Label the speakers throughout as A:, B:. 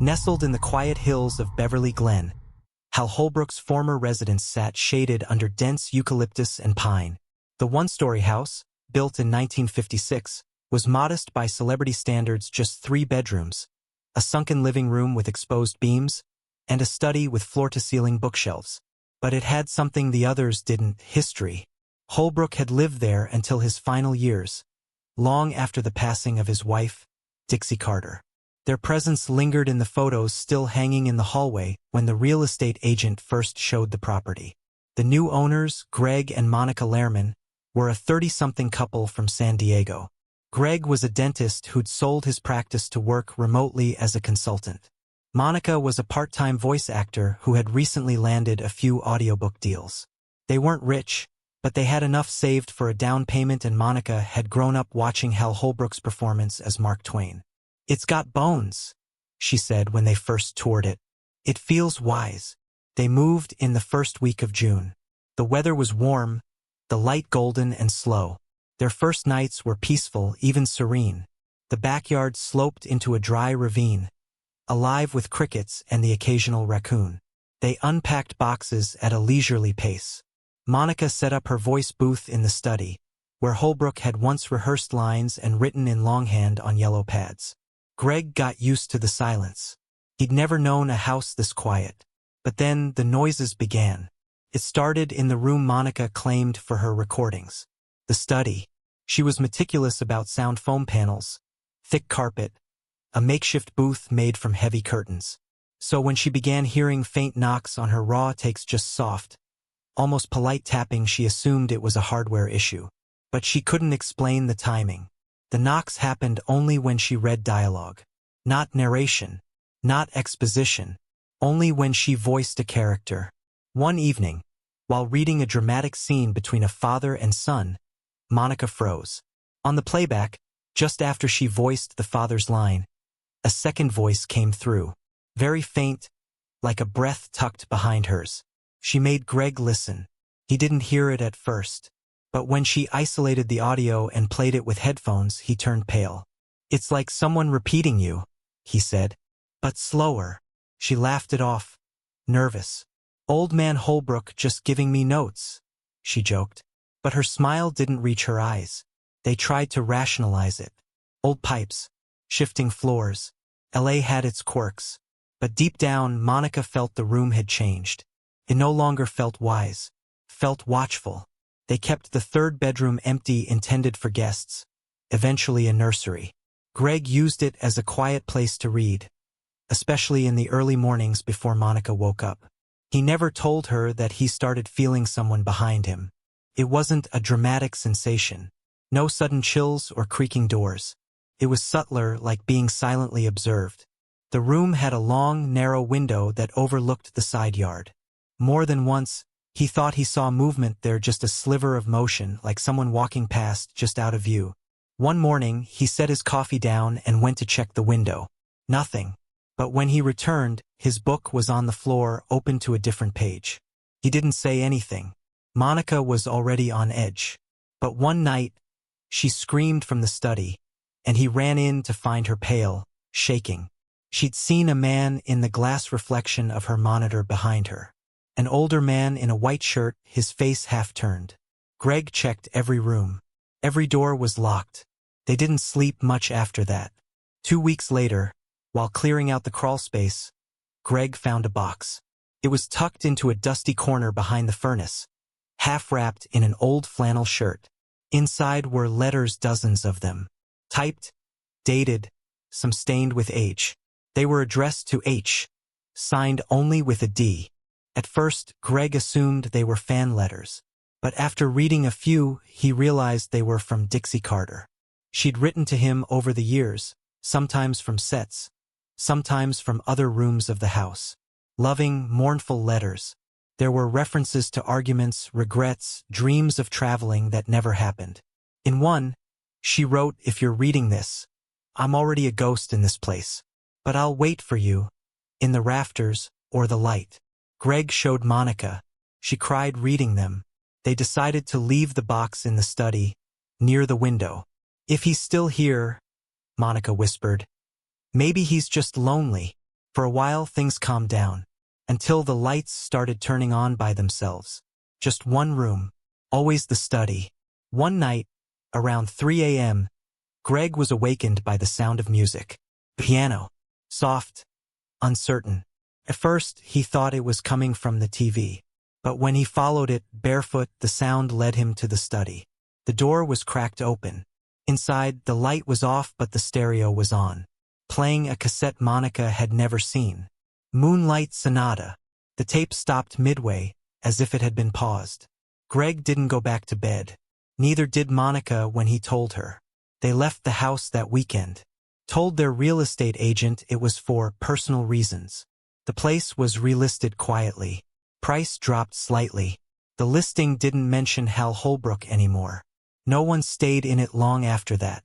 A: Nestled in the quiet hills of Beverly Glen, Hal Holbrook's former residence sat shaded under dense eucalyptus and pine. The one-story house, built in 1956, was modest by celebrity standards, just 3 bedrooms, a sunken living room with exposed beams, and a study with floor-to-ceiling bookshelves. But it had something the others didn't: history. Holbrook had lived there until his final years, long after the passing of his wife, Dixie Carter. Their presence lingered in the photos still hanging in the hallway when the real estate agent first showed the property. The new owners, Greg and Monica Lehrman, were a 30-something couple from San Diego. Greg was a dentist who'd sold his practice to work remotely as a consultant. Monica was a part-time voice actor who had recently landed a few audiobook deals. They weren't rich, but they had enough saved for a down payment, and Monica had grown up watching Hal Holbrook's performance as Mark Twain. "It's got bones," she said when they first toured it. "It feels wise." They moved in the first week of June. The weather was warm, the light golden and slow. Their first nights were peaceful, even serene. The backyard sloped into a dry ravine, alive with crickets and the occasional raccoon. They unpacked boxes at a leisurely pace. Monica set up her voice booth in the study, where Holbrook had once rehearsed lines and written in longhand on yellow pads. Greg got used to the silence. He'd never known a house this quiet. But then the noises began. It started in the room Monica claimed for her recordings, the study. She was meticulous about sound: foam panels, thick carpet, a makeshift booth made from heavy curtains. So when she began hearing faint knocks on her raw takes, just soft, almost polite tapping, she assumed it was a hardware issue. But she couldn't explain the timing. The knocks happened only when she read dialogue. Not narration, not exposition, only when she voiced a character. One evening, while reading a dramatic scene between a father and son, Monica froze. On the playback, just after she voiced the father's line, a second voice came through, very faint, like a breath tucked behind hers. She made Greg listen. He didn't hear it at first, but when she isolated the audio and played it with headphones, he turned pale. "It's like someone repeating you," he said, "but slower." She laughed it off, nervous. "Old man Holbrook just giving me notes," she joked. But her smile didn't reach her eyes. They tried to rationalize it. Old pipes, shifting floors. LA had its quirks. But deep down, Monica felt the room had changed. It no longer felt wise, felt watchful. They kept the third bedroom empty, intended for guests, eventually a nursery. Greg used it as a quiet place to read, especially in the early mornings before Monica woke up. He never told her that he started feeling someone behind him. It wasn't a dramatic sensation. No sudden chills or creaking doors. It was subtler, like being silently observed. The room had a long, narrow window that overlooked the side yard. More than once, he thought he saw movement there, just a sliver of motion, like someone walking past, just out of view. One morning, he set his coffee down and went to check the window. Nothing. But when he returned, his book was on the floor, open to a different page. He didn't say anything. Monica was already on edge. But one night, she screamed from the study, and he ran in to find her pale, shaking. She'd seen a man in the glass reflection of her monitor behind her. An older man in a white shirt, his face half-turned. Greg checked every room. Every door was locked. They didn't sleep much after that. 2 weeks later, while clearing out the crawl space, Greg found a box. It was tucked into a dusty corner behind the furnace, half-wrapped in an old flannel shirt. Inside were letters, dozens of them. Typed, dated, some stained with age. They were addressed to H, signed only with a D. At first, Greg assumed they were fan letters. But after reading a few, he realized they were from Dixie Carter. She'd written to him over the years, sometimes from sets, sometimes from other rooms of the house. Loving, mournful letters. There were references to arguments, regrets, dreams of traveling that never happened. In one, she wrote, "If you're reading this, I'm already a ghost in this place. But I'll wait for you, in the rafters or the light." Greg showed Monica. She cried reading them. They decided to leave the box in the study, near the window. "If he's still here," Monica whispered, "maybe he's just lonely." For a while things calmed down, until the lights started turning on by themselves. Just one room, always the study. One night, around 3 a.m., Greg was awakened by the sound of music. Piano. Soft. Uncertain. At first, he thought it was coming from the TV. But when he followed it, barefoot, the sound led him to the study. The door was cracked open. Inside, the light was off but the stereo was on, playing a cassette Monica had never seen. Moonlight Sonata. The tape stopped midway, as if it had been paused. Greg didn't go back to bed. Neither did Monica when he told her. They left the house that weekend. Told their real estate agent it was for personal reasons. The place was relisted quietly. Price dropped slightly. The listing didn't mention Hal Holbrook anymore. No one stayed in it long after that.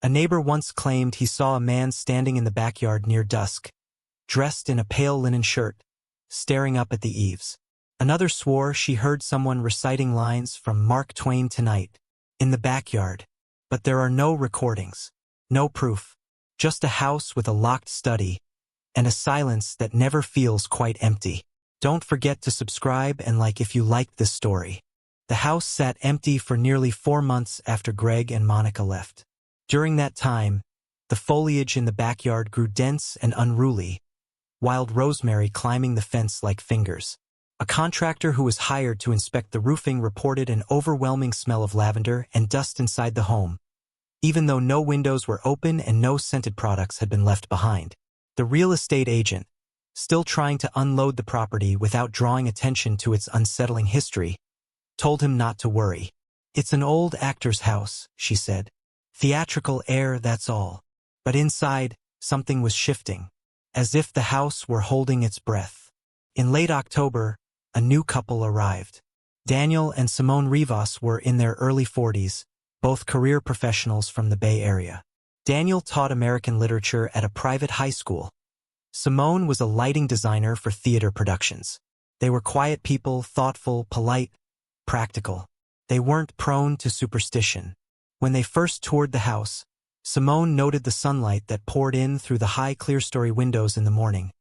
A: A neighbor once claimed he saw a man standing in the backyard near dusk, dressed in a pale linen shirt, staring up at the eaves. Another swore she heard someone reciting lines from Mark Twain tonight, in the backyard. But there are no recordings, no proof, just a house with a locked study, and a silence that never feels quite empty. Don't forget to subscribe and like if you liked this story. The house sat empty for nearly 4 months after Greg and Monica left. During that time, the foliage in the backyard grew dense and unruly, wild rosemary climbing the fence like fingers. A contractor who was hired to inspect the roofing reported an overwhelming smell of lavender and dust inside the home, even though no windows were open and no scented products had been left behind. The real estate agent, still trying to unload the property without drawing attention to its unsettling history, told him not to worry. "It's an old actor's house," she said. "Theatrical air, that's all." But inside, something was shifting, as if the house were holding its breath. In late October, a new couple arrived. Daniel and Simone Rivas were in their early 40s, both career professionals from the Bay Area. Daniel taught American literature at a private high school. Simone was a lighting designer for theater productions. They were quiet people, thoughtful, polite, practical. They weren't prone to superstition. When they first toured the house, Simone noted the sunlight that poured in through the high clear-story windows in the morning,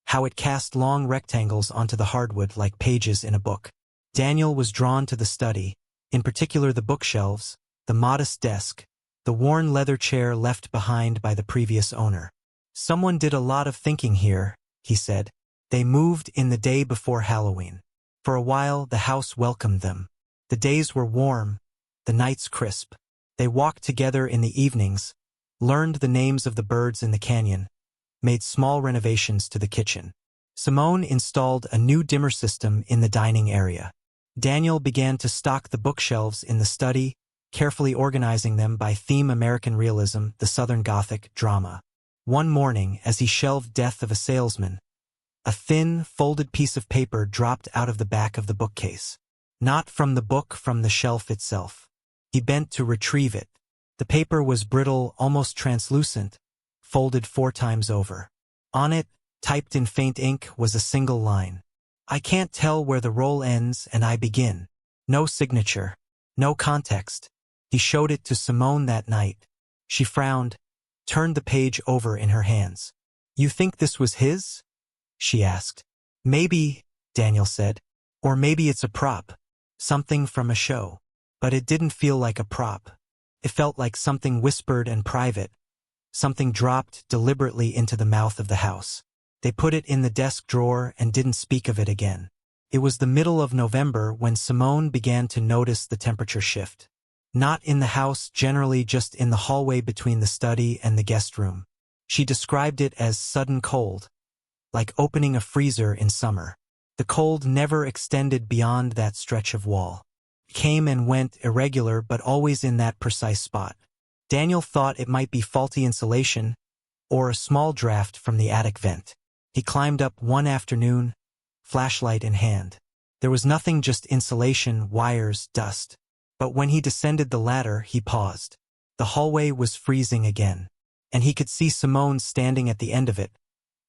A: how it cast long rectangles onto the hardwood like pages in a book. Daniel was drawn to the study, in particular the bookshelves, the modest desk, the worn leather chair left behind by the previous owner. "Someone did a lot of thinking here," he said. They moved in the day before Halloween. For a while, the house welcomed them. The days were warm, the nights crisp. They walked together in the evenings, learned the names of the birds in the canyon, made small renovations to the kitchen. Simone installed a new dimmer system in the dining area. Daniel began to stock the bookshelves in the study, carefully organizing them by theme: American realism, the Southern Gothic, drama. One morning, as he shelved Death of a Salesman, a thin, folded piece of paper dropped out of the back of the bookcase. Not from the book, from the shelf itself. He bent to retrieve it. The paper was brittle, almost translucent, folded 4 times over. On it, typed in faint ink, was a single line. "I can't tell where the roll ends and I begin." No signature, no context. He showed it to Simone that night. She frowned, turned the page over in her hands. "You think this was his?" she asked. "Maybe," Daniel said. "Or maybe it's a prop. Something from a show." But it didn't feel like a prop. It felt like something whispered and private, something dropped deliberately into the mouth of the house. They put it in the desk drawer and didn't speak of it again. It was the middle of November when Simone began to notice the temperature shift. Not in the house generally, just in the hallway between the study and the guest room. She described it as sudden cold, like opening a freezer in summer. The cold never extended beyond that stretch of wall. It came and went, irregular, but always in that precise spot. Daniel thought it might be faulty insulation or a small draft from the attic vent. He climbed up one afternoon, flashlight in hand. There was nothing, just insulation, wires, dust. But when he descended the ladder, he paused. The hallway was freezing again, and he could see Simone standing at the end of it,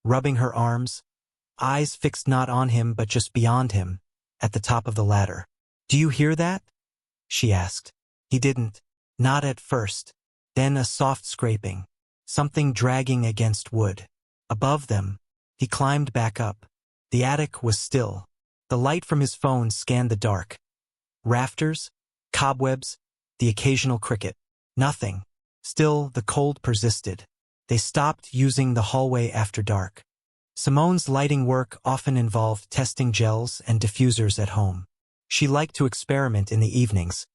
A: rubbing her arms, eyes fixed not on him but just beyond him, at the top of the ladder. "Do you hear that?" she asked. He didn't. Not at first. Then a soft scraping, something dragging against wood. Above them, He climbed back up. The attic was still. The light from his phone scanned the dark. Rafters, cobwebs, the occasional cricket. Nothing. Still, the cold persisted. They stopped using the hallway after dark. Simone's lighting work often involved testing gels and diffusers at home. She liked to experiment in the evenings,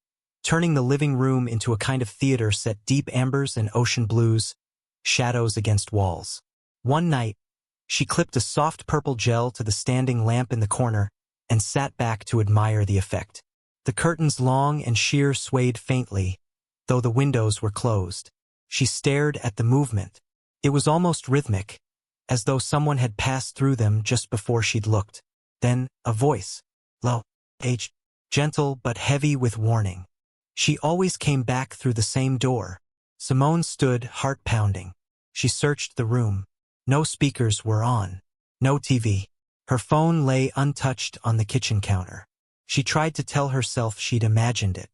A: turning the living room into a kind of theater set deep ambers and ocean blues, shadows against walls. One night, she clipped a soft purple gel to the standing lamp in the corner and sat back to admire the effect. The curtains, long and sheer, swayed faintly, though the windows were closed. She stared at the movement. It was almost rhythmic, as though someone had passed through them just before she'd looked. Then, a voice. Low, aged, gentle but heavy with warning. She always came back through the same door. Simone stood, heart pounding. She searched the room. No speakers were on. No TV. Her phone lay untouched on the kitchen counter. She tried to tell herself she'd imagined it,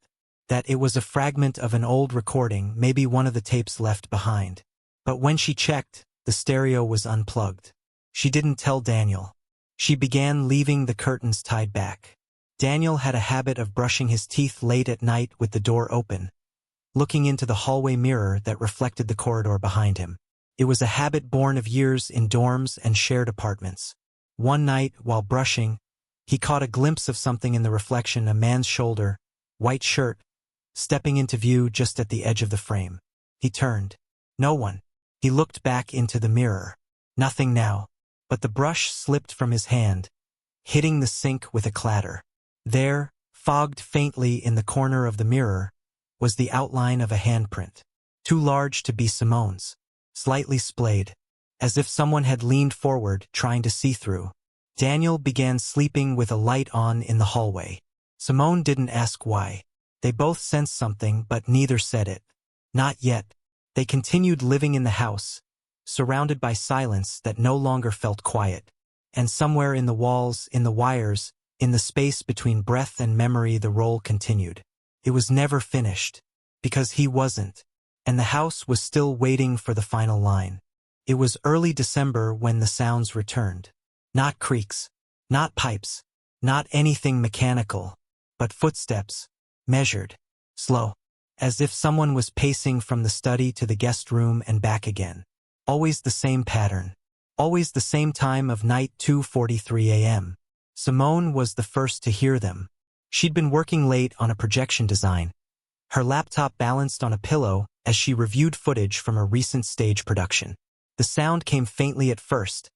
A: that it was a fragment of an old recording, maybe one of the tapes left behind. But when she checked, the stereo was unplugged. She didn't tell Daniel. She began leaving the curtains tied back. Daniel had a habit of brushing his teeth late at night with the door open, looking into the hallway mirror that reflected the corridor behind him. It was a habit born of years in dorms and shared apartments. One night, while brushing, he caught a glimpse of something in the reflection, a man's shoulder, white shirt, stepping into view just at the edge of the frame. He turned. No one. He looked back into the mirror. Nothing now. But the brush slipped from his hand, hitting the sink with a clatter. There, fogged faintly in the corner of the mirror, was the outline of a handprint. Too large to be Simone's. Slightly splayed, as if someone had leaned forward, trying to see through. Daniel began sleeping with a light on in the hallway. Simone didn't ask why. They both sensed something, but neither said it. Not yet. They continued living in the house, surrounded by silence that no longer felt quiet. And somewhere in the walls, in the wires, in the space between breath and memory, the role continued. It was never finished, because he wasn't, and the house was still waiting for the final line. It was early December when the sounds returned. Not creaks, not pipes, not anything mechanical, but footsteps, measured, slow, as if someone was pacing from the study to the guest room and back again. Always the same pattern. Always the same time of night, 2:43 a.m. Simone was the first to hear them. She'd been working late on a projection design, her laptop balanced on a pillow as she reviewed footage from a recent stage production. The sound came faintly at first,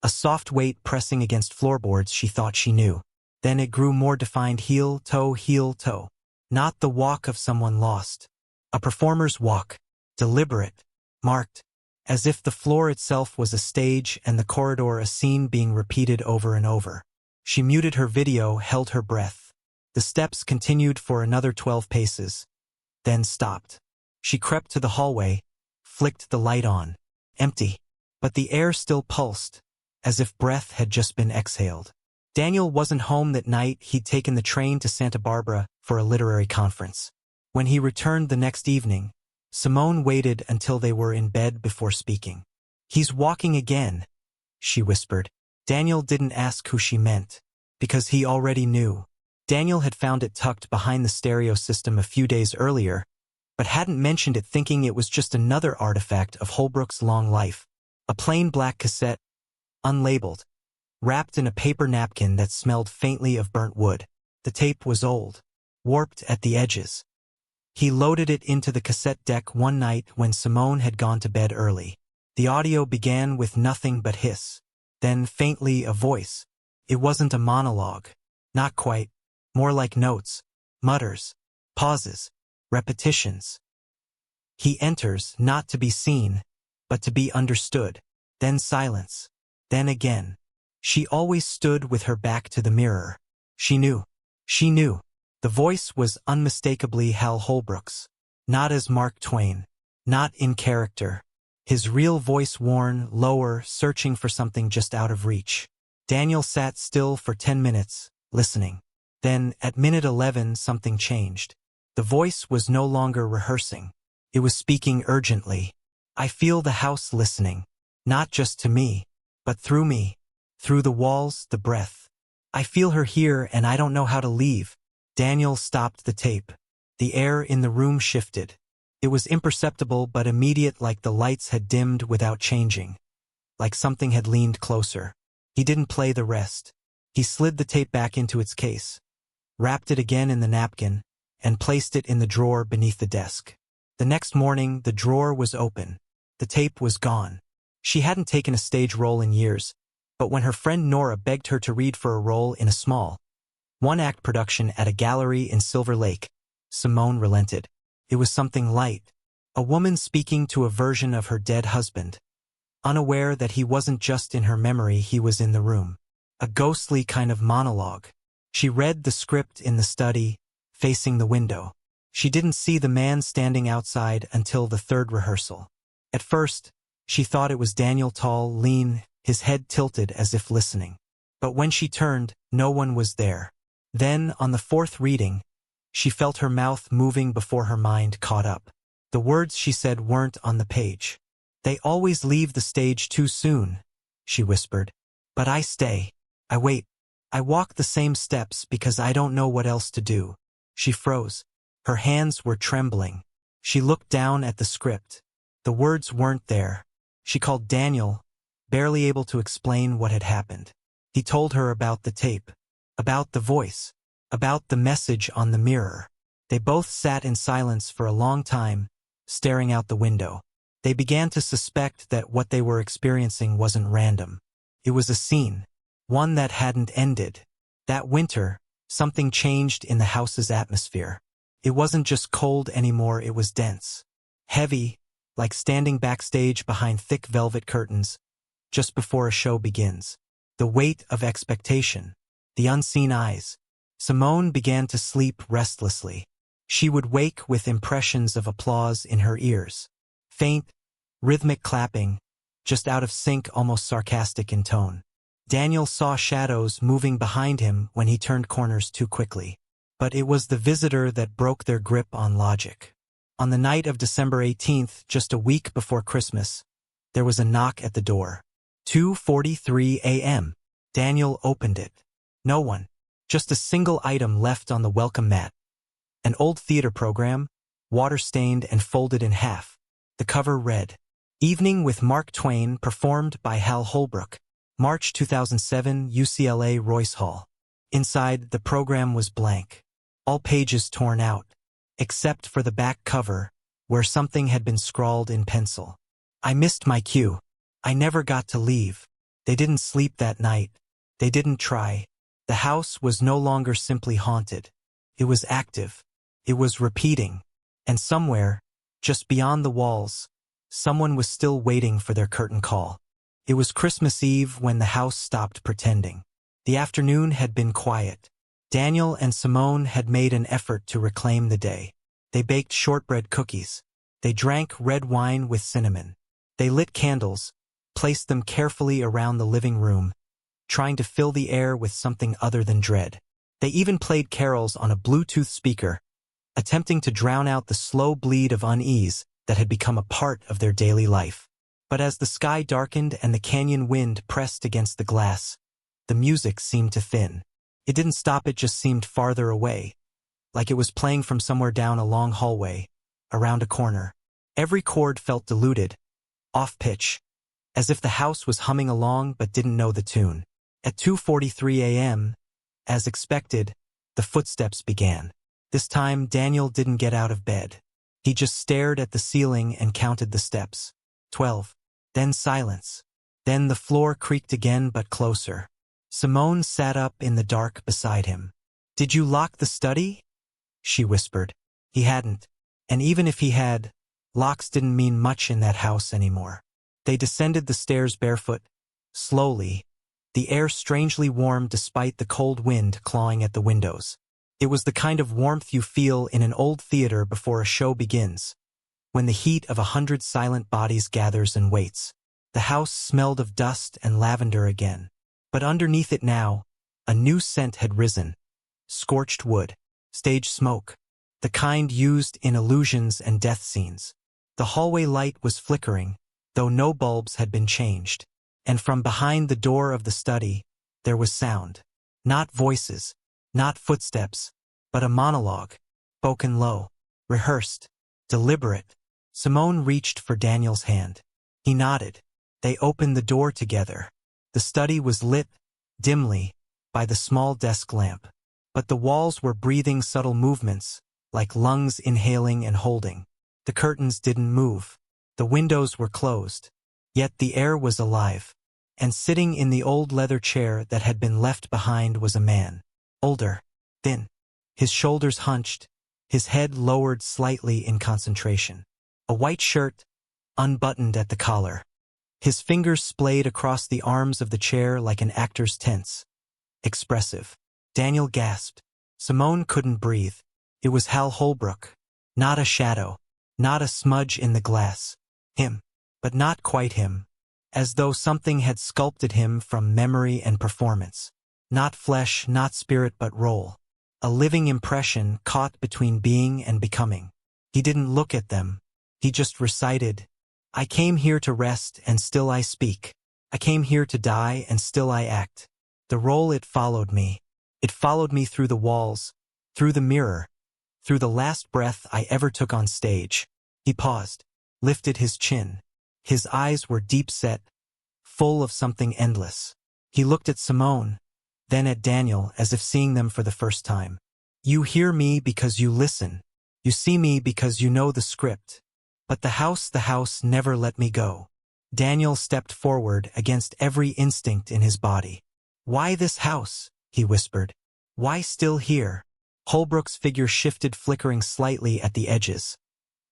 A: a soft weight pressing against floorboards she thought she knew. Then it grew more defined, heel, toe. Not the walk of someone lost. A performer's walk, deliberate, marked, as if the floor itself was a stage and the corridor a scene being repeated over and over. She muted her video, held her breath. The steps continued for another 12 paces, then stopped. She crept to the hallway, flicked the light on. Empty. But the air still pulsed, as if breath had just been exhaled. Daniel wasn't home that night. He'd taken the train to Santa Barbara for a literary conference. When he returned the next evening, Simone waited until they were in bed before speaking. "He's walking again," she whispered. Daniel didn't ask who she meant, because he already knew. Daniel had found it tucked behind the stereo system a few days earlier, but hadn't mentioned it, thinking it was just another artifact of Holbrook's long life. A plain black cassette, unlabeled, wrapped in a paper napkin that smelled faintly of burnt wood. The tape was old, warped at the edges. He loaded it into the cassette deck one night when Simone had gone to bed early. The audio began with nothing but hiss. Then faintly a voice. It wasn't a monologue. Not quite. More like notes, mutters, pauses, repetitions. He enters, not to be seen, but to be understood. Then silence. Then again. She always stood with her back to the mirror. She knew. She knew. The voice was unmistakably Hal Holbrook's. Not as Mark Twain. Not in character. His real voice, worn, lower, searching for something just out of reach. Daniel sat still for 10 minutes, listening. Then, at minute 11, something changed. The voice was no longer rehearsing. It was speaking urgently. "I feel the house listening. Not just to me, but through me, through the walls, the breath. I feel her here and I don't know how to leave. Daniel stopped the tape. The air in the room shifted. It was imperceptible but immediate, like the lights had dimmed without changing. Like something had leaned closer. He didn't play the rest. He slid the tape back into its case, wrapped it again in the napkin, and placed it in the drawer beneath the desk. The next morning, the drawer was open. The tape was gone. She hadn't taken a stage role in years, but when her friend Nora begged her to read for a role in a small, one-act production at a gallery in Silver Lake, Simone relented. It was something light, a woman speaking to a version of her dead husband, unaware that he wasn't just in her memory, he was in the room. A ghostly kind of monologue. She read the script in the study, facing the window. She didn't see the man standing outside until the third rehearsal. At first, she thought it was Daniel, tall, lean, his head tilted as if listening. But when she turned, no one was there. Then, on the fourth reading, she felt her mouth moving before her mind caught up. The words she said weren't on the page. "They always leave the stage too soon," she whispered. "But I stay. I wait. I walk the same steps because I don't know what else to do." She froze. Her hands were trembling. She looked down at the script. The words weren't there. She called Daniel, barely able to explain what had happened. He told her about the tape, about the voice, about the message on the mirror. They both sat in silence for a long time, staring out the window. They began to suspect that what they were experiencing wasn't random. It was a scene, one that hadn't ended. That winter, something changed in the house's atmosphere. It wasn't just cold anymore, it was dense. Heavy, like standing backstage behind thick velvet curtains, just before a show begins. The weight of expectation, the unseen eyes. Simone began to sleep restlessly. She would wake with impressions of applause in her ears. Faint, rhythmic clapping, just out of sync, almost sarcastic in tone. Daniel saw shadows moving behind him when he turned corners too quickly. But it was the visitor that broke their grip on logic. On the night of December 18th, just a week before Christmas, there was a knock at the door. 2:43 a.m. Daniel opened it. No one. Just a single item left on the welcome mat. An old theater program, water-stained and folded in half. The cover read, "Evening with Mark Twain, performed by Hal Holbrook. March 2007, UCLA Royce Hall." Inside, the program was blank. All pages torn out, except for the back cover, where something had been scrawled in pencil. "I missed my cue. I never got to leave." They didn't sleep that night. They didn't try. The house was no longer simply haunted. It was active. It was repeating. And somewhere, just beyond the walls, someone was still waiting for their curtain call. It was Christmas Eve when the house stopped pretending. The afternoon had been quiet. Daniel and Simone had made an effort to reclaim the day. They baked shortbread cookies. They drank red wine with cinnamon. They lit candles, placed them carefully around the living room, trying to fill the air with something other than dread. They even played carols on a Bluetooth speaker, attempting to drown out the slow bleed of unease that had become a part of their daily life. But as the sky darkened and the canyon wind pressed against the glass, the music seemed to thin. It didn't stop, it just seemed farther away, like it was playing from somewhere down a long hallway, around a corner. Every chord felt diluted, off-pitch, as if the house was humming along but didn't know the tune. At 2:43 a.m., as expected, the footsteps began. This time, Daniel didn't get out of bed. He just stared at the ceiling and counted the steps. 12. Then silence. Then the floor creaked again, but closer. Simone sat up in the dark beside him. "Did you lock the study?" she whispered. He hadn't. And even if he had, locks didn't mean much in that house anymore. They descended the stairs barefoot, slowly, the air strangely warm despite the cold wind clawing at the windows. It was the kind of warmth you feel in an old theater before a show begins, when the heat of 100 silent bodies gathers and waits. The house smelled of dust and lavender again. But underneath it now, a new scent had risen. Scorched wood, stage smoke, the kind used in illusions and death scenes. The hallway light was flickering, though no bulbs had been changed. and from behind the door of the study, there was sound. Not voices, not footsteps, but a monologue, spoken low, rehearsed, deliberate. Simone reached for Daniel's hand. He nodded. They opened the door together. The study was lit, dimly, by the small desk lamp. But the walls were breathing subtle movements, like lungs inhaling and holding. The curtains didn't move. The windows were closed. Yet the air was alive. And sitting in the old leather chair that had been left behind was a man. Older, thin. His shoulders hunched, his head lowered slightly in concentration. A white shirt, unbuttoned at the collar. His fingers splayed across the arms of the chair like an actor's tense. Expressive. Daniel gasped. Simone couldn't breathe. It was Hal Holbrook. Not a shadow. Not a smudge in the glass. Him. But not quite him. As though something had sculpted him from memory and performance. Not flesh, not spirit, but role. A living impression caught between being and becoming. He didn't look at them. He just recited, "I came here to rest and still I speak. I came here to die and still I act." The role, it followed me. It followed me through the walls, through the mirror, through the last breath I ever took on stage. He paused, lifted his chin. His eyes were deep-set, full of something endless. He looked at Simone, then at Daniel as if seeing them for the first time. "You hear me because you listen. You see me because you know the script. But the house never let me go." Daniel stepped forward against every instinct in his body. "Why this house?" he whispered. "Why still here?" Holbrook's figure shifted, flickering slightly at the edges,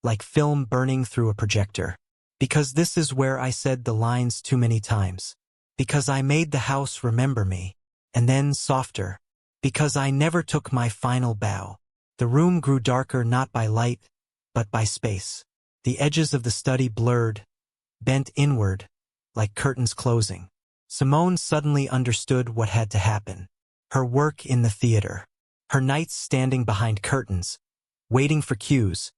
A: like film burning through a projector. "Because this is where I said the lines too many times. Because I made the house remember me." And then softer. "Because I never took my final bow." The room grew darker, not by light, but by space. The edges of the study blurred, bent inward, like curtains closing. Simone suddenly understood what had to happen. Her work in the theater. Her nights standing behind curtains, waiting for cues,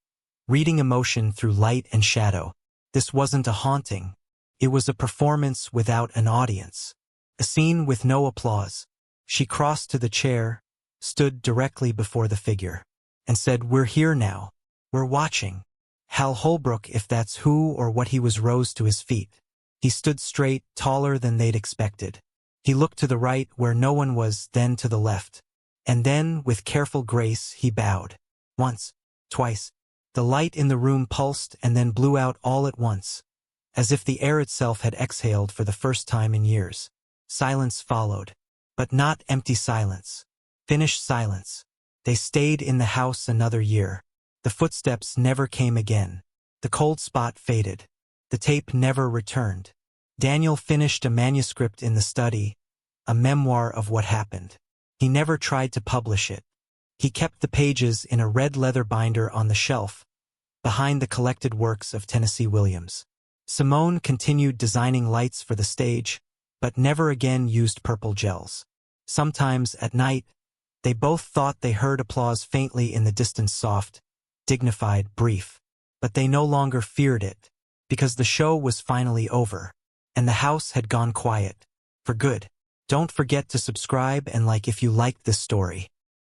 A: reading emotion through light and shadow. This wasn't a haunting. It was a performance without an audience. A scene with no applause. She crossed to the chair, stood directly before the figure, and said, "We're here now. We're watching." Hal Holbrook, if that's who or what he was, rose to his feet. He stood straight, taller than they'd expected. He looked to the right where no one was, then to the left. And then, with careful grace, he bowed. Once, twice. The light in the room pulsed and then blew out all at once, as if the air itself had exhaled for the first time in years. Silence followed. But not empty silence. Finished silence. They stayed in the house another year. The footsteps never came again. The cold spot faded. The tape never returned. Daniel finished a manuscript in the study, a memoir of what happened. He never tried to publish it. He kept the pages in a red leather binder on the shelf, behind the collected works of Tennessee Williams. Simone continued designing lights for the stage, but never again used purple gels. Sometimes, at night, they both thought they heard applause faintly in the distance, soft, dignified, brief. But they no longer feared it, because the show was finally over, and the house had gone quiet. For good. Don't forget to subscribe and like if you liked this story.